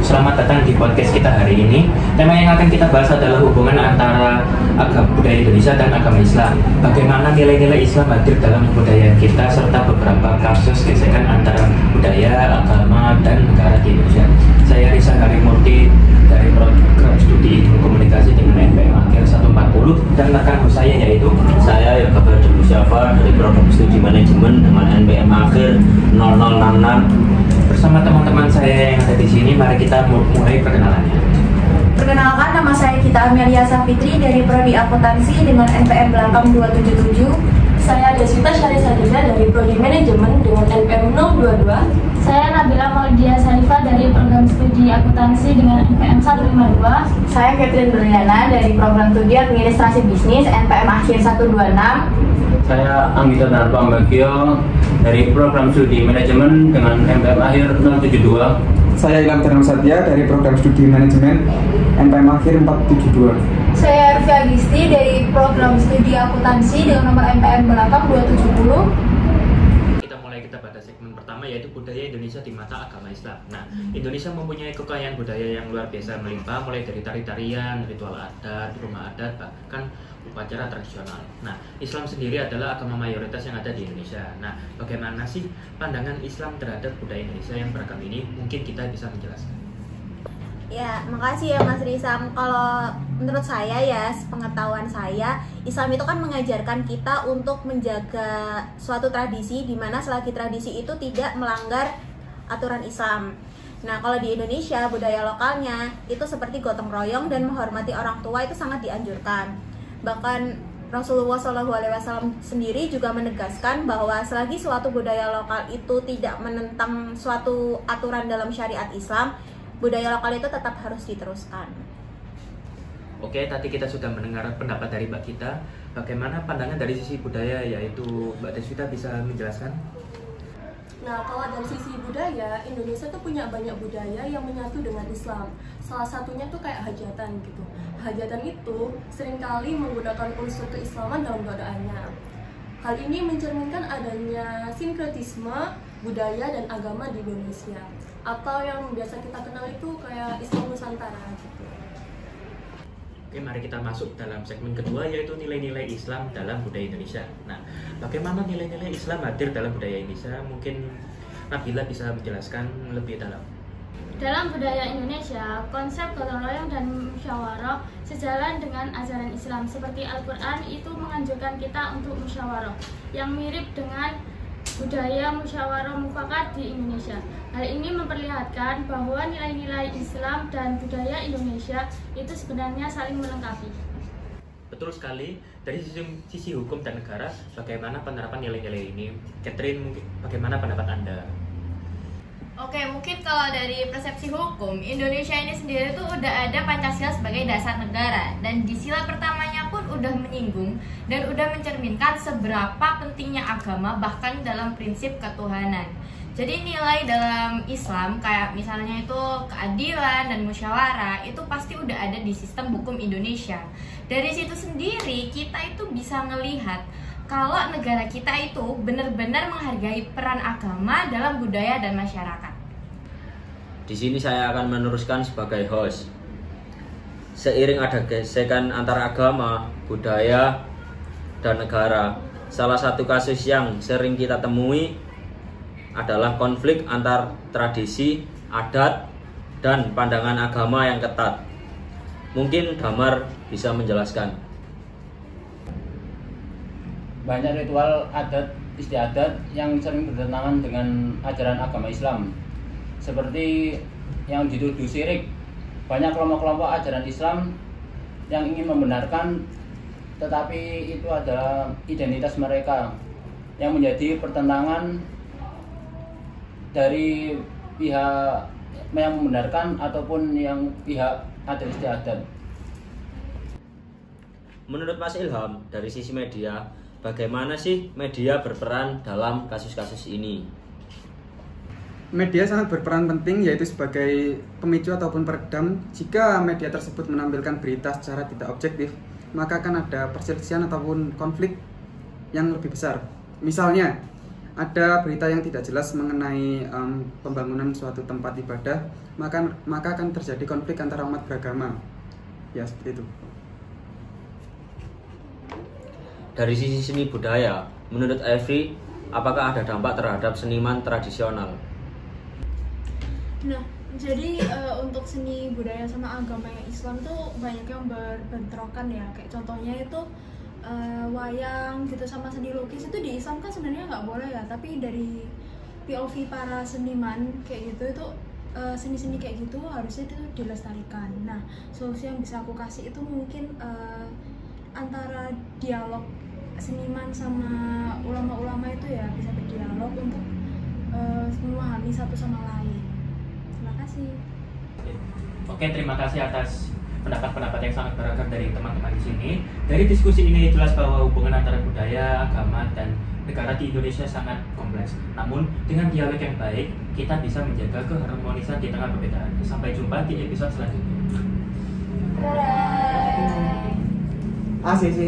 selamat datang di podcast kita hari ini. Tema yang akan kita bahas adalah hubungan antara budaya Indonesia dan agama Islam. Bagaimana nilai-nilai Islam hadir dalam kebudayaan kita, serta beberapa kasus gesekan antara budaya, agama, dan negara di Indonesia. Saya Rizal Harimurti dari program studi ilmu komunikasi dengan NPM akhir 140, dan rekan saya yaitu saya Yoga Badru Syafar dari program studi manajemen dengan NPM akhir 0066. Bersama teman-teman saya yang ada di sini, mari kita mulai perkenalannya. Perkenalkan, nama saya Gita Amelia Safitri dari Prodi Akuntansi dengan NPM belakang 277. Saya Deswita Syarisadida dari Prodi Manajemen dengan NPM 022. Saya Nabila Maulidia Sarifah dari program studi akuntansi dengan NPM 152. Saya Catherine Berliana dari program studi administrasi bisnis NPM akhir 126. Saya Anggita Narpam Bagio dari program studi manajemen dengan NPM akhir 072. Saya Ilham Dharma Satya dari program studi manajemen NPM akhir 472. Saya Arfi Agisti dari program studi akuntansi dengan nomor NPM belakang 270. Kita pada segmen pertama, yaitu budaya Indonesia di mata agama Islam. Nah, Indonesia mempunyai kekayaan budaya yang luar biasa melimpah, mulai dari tari-tarian, ritual adat, rumah adat, bahkan upacara tradisional. Nah, Islam sendiri adalah agama mayoritas yang ada di Indonesia. Nah, bagaimana sih pandangan Islam terhadap budaya Indonesia yang beragam ini? Mungkin kita bisa menjelaskan. Ya, makasih ya Mas Rizam. Kalau menurut saya ya, pengetahuan saya, Islam itu kan mengajarkan kita untuk menjaga suatu tradisi di mana selagi tradisi itu tidak melanggar aturan Islam. Nah, kalau di Indonesia, budaya lokalnya itu seperti gotong royong dan menghormati orang tua itu sangat dianjurkan. Bahkan Rasulullah SAW sendiri juga menegaskan bahwa selagi suatu budaya lokal itu tidak menentang suatu aturan dalam syariat Islam, budaya lokal itu tetap harus diteruskan. Oke, tadi kita sudah mendengar pendapat dari Mbak Gita. Bagaimana pandangan dari sisi budaya, yaitu Mbak Deswita bisa menjelaskan? Nah, kalau dari sisi budaya, Indonesia tuh punya banyak budaya yang menyatu dengan Islam. Salah satunya tuh kayak hajatan gitu. Hajatan itu seringkali menggunakan unsur keislaman dalam doaannya. Hal ini mencerminkan adanya sinkretisme budaya dan agama di Indonesia, atau yang biasa kita kenal itu kayak Islam Nusantara gitu. Oke, mari kita masuk dalam segmen kedua, yaitu nilai-nilai Islam dalam budaya Indonesia. Nah, bagaimana nilai-nilai Islam hadir dalam budaya Indonesia? Mungkin Nabila bisa menjelaskan lebih dalam. Dalam budaya Indonesia, konsep gotong royong dan musyawarah sejalan dengan ajaran Islam. Seperti Al-Quran itu menganjurkan kita untuk musyawarah, yang mirip dengan budaya musyawarah mufakat di Indonesia. Hal ini memperlihatkan bahwa nilai-nilai Islam dan budaya Indonesia itu sebenarnya saling melengkapi. Betul sekali. Dari sisi hukum dan negara, bagaimana penerapan nilai-nilai ini? Catherine, mungkin bagaimana pendapat Anda? Oke, mungkin kalau dari persepsi hukum, Indonesia ini sendiri tuh udah ada Pancasila sebagai dasar negara, dan di sila pertamanya pun udah menyinggung dan udah mencerminkan seberapa pentingnya agama bahkan dalam prinsip ketuhanan. Jadi nilai dalam Islam kayak misalnya itu keadilan dan musyawarah itu pasti udah ada di sistem hukum Indonesia. Dari situ sendiri kita itu bisa ngelihat kalau negara kita itu benar-benar menghargai peran agama dalam budaya dan masyarakat. Di sini saya akan meneruskan sebagai host. Seiring ada gesekan antara agama, budaya, dan negara, salah satu kasus yang sering kita temui adalah konflik antar tradisi, adat, dan pandangan agama yang ketat. Mungkin Damar bisa menjelaskan. Banyak ritual adat istiadat yang sering bertentangan dengan ajaran agama Islam, seperti yang dituduh syirik. Banyak kelompok-kelompok ajaran Islam yang ingin membenarkan, tetapi itu adalah identitas mereka yang menjadi pertentangan dari pihak yang membenarkan ataupun yang pihak adat istiadat. Menurut Mas Ilham, dari sisi media, bagaimana sih media berperan dalam kasus-kasus ini? Media sangat berperan penting, yaitu sebagai pemicu ataupun peredam. Jika media tersebut menampilkan berita secara tidak objektif, maka akan ada perselisihan ataupun konflik yang lebih besar. Misalnya, ada berita yang tidak jelas mengenai pembangunan suatu tempat ibadah, maka akan terjadi konflik antara umat beragama. Ya, seperti itu. Dari sisi seni budaya, menurut Avery, apakah ada dampak terhadap seniman tradisional? Nah, jadi untuk seni budaya sama agama yang Islam tuh banyak yang berbentrokan ya. Kayak contohnya itu wayang gitu sama seni lukis itu di Islam kan sebenarnya nggak boleh ya. Tapi dari POV para seniman kayak gitu itu seni-seni kayak gitu harusnya itu dilestarikan. Nah, solusi yang bisa aku kasih itu mungkin antara dialog seniman sama ulama-ulama itu ya bisa berdialog untuk memahami satu sama lain. Terima kasih. Oke, terima kasih atas pendapat-pendapat yang sangat beragam dari teman-teman di sini. Dari diskusi ini jelas bahwa hubungan antara budaya, agama, dan negara di Indonesia sangat kompleks. Namun, dengan dialog yang baik, kita bisa menjaga keharmonisan di tengah perbedaan. Sampai jumpa di episode selanjutnya. ACC.